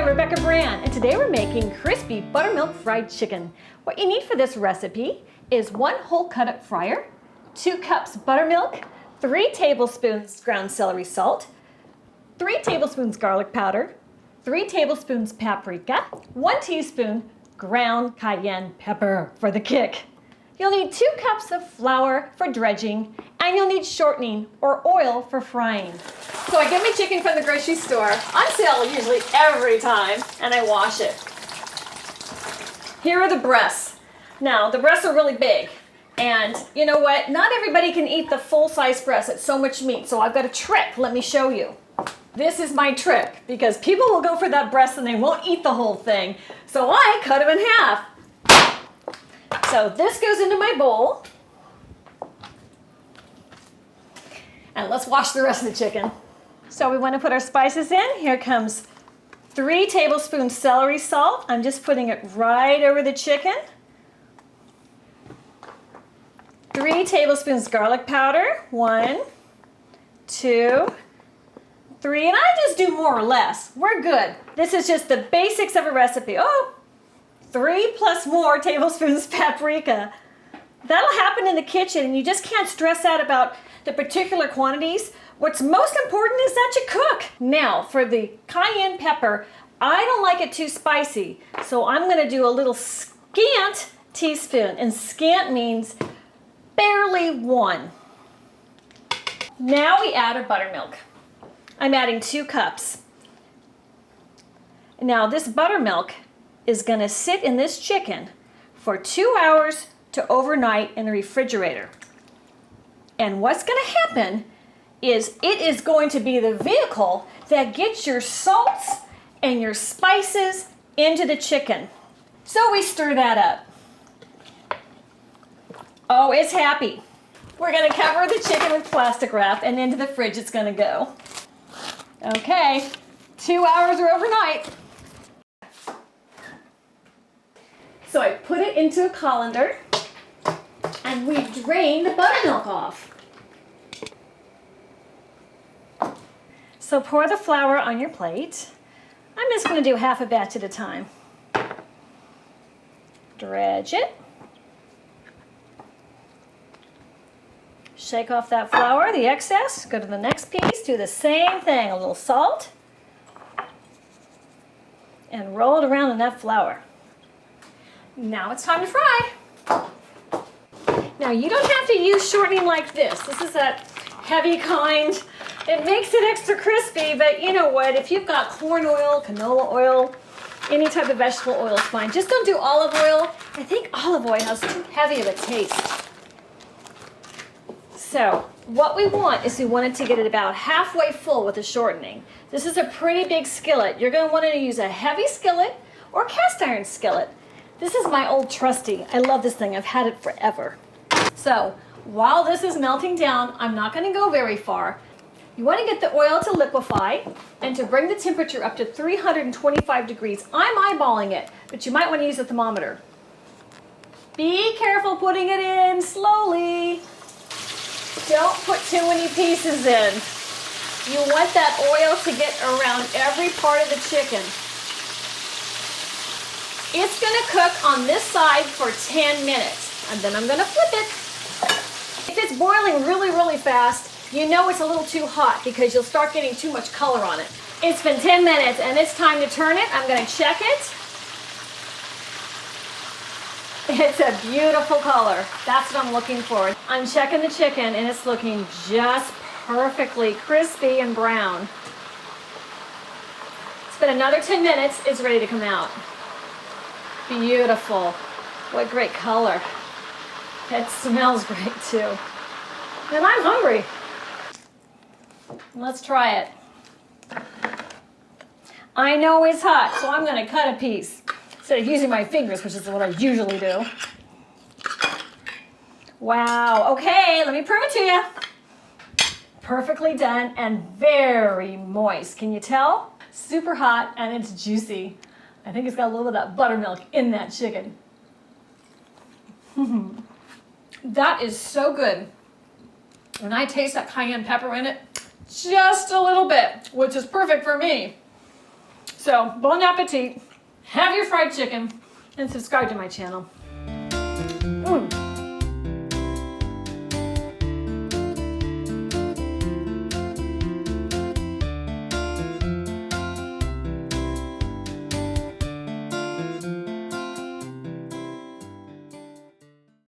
I'm Rebecca Brand, and today we're making crispy buttermilk fried chicken. What you need for this recipe is 1 whole cut-up fryer, 2 cups buttermilk, 3 tablespoons ground celery salt, 3 tablespoons garlic powder, 3 tablespoons paprika, 1 teaspoon ground cayenne pepper for the kick. You'll need 2 cups of flour for dredging, and you'll need shortening or oil for frying. So I get my chicken from the grocery store, on sale usually every time, and I wash it. Here are the breasts. Now, the breasts are really big, and you know what? Not everybody can eat the full-size breast. It's so much meat, so I've got a trick. Let me show you. This is my trick, because people will go for that breast and they won't eat the whole thing. So I cut them in half. So this goes into my bowl. And let's wash the rest of the chicken. So we want to put our spices in. Here comes 3 tablespoons celery salt. I'm just putting it right over the chicken. 3 tablespoons garlic powder. 1, 2, 3, and I just do more or less. We're good. This is just the basics of a recipe. Oh, 3 plus more tablespoons paprika. That'll happen in the kitchen, and you just can't stress out about the particular quantities. What's most important is that you cook. Now, for the cayenne pepper, I don't like it too spicy, so I'm gonna do a little scant teaspoon, and scant means barely 1. Now we add our buttermilk. I'm adding 2 cups. Now this buttermilk is gonna sit in this chicken for 2 hours to overnight in the refrigerator. And what's gonna happen is it is going to be the vehicle that gets your salts and your spices into the chicken. So we stir that up. Oh, it's happy. We're gonna cover the chicken with plastic wrap, and into the fridge it's gonna go. Okay, 2 hours or overnight. So I put it into a colander, and we drain the buttermilk off. So pour the flour on your plate. I'm just going to do half a batch at a time. Dredge it. Shake off that flour, the excess. Go to the next piece, do the same thing. A little salt. And roll it around in that flour. Now it's time to fry. Now you don't have to use shortening like this. This is that heavy kind. It makes it extra crispy, but you know what? If you've got corn oil, canola oil, any type of vegetable oil is fine. Just don't do olive oil. I think olive oil has too heavy of a taste. So what we want is we want it to get it about halfway full with the shortening. This is a pretty big skillet. You're going to want to use a heavy skillet or cast iron skillet. This is my old trusty. I love this thing. I've had it forever. So while this is melting down, I'm not going to go very far. You want to get the oil to liquefy and to bring the temperature up to 325 degrees. I'm eyeballing it, but you might want to use a thermometer. Be careful putting it in slowly. Don't put too many pieces in. You want that oil to get around every part of the chicken. It's going to cook on this side for 10 minutes, and then I'm going to flip it. If it's boiling really, really fast, you know it's a little too hot because you'll start getting too much color on it. It's been 10 minutes and it's time to turn it. I'm going to check it. It's a beautiful color. That's what I'm looking for. I'm checking the chicken and it's looking just perfectly crispy and brown. It's been another 10 minutes. It's ready to come out. Beautiful. What great color. It smells great too. And I'm hungry. Let's try it. I know it's hot, so I'm going to cut a piece instead of using my fingers, which is what I usually do. Wow. Okay, let me prove it to you. Perfectly done and very moist. Can you tell? Super hot and it's juicy. I think it's got a little bit of that buttermilk in that chicken. That is so good. And I taste that cayenne pepper in it just a little bit, which is perfect for me. So, bon appetit, have your fried chicken, and subscribe to my channel.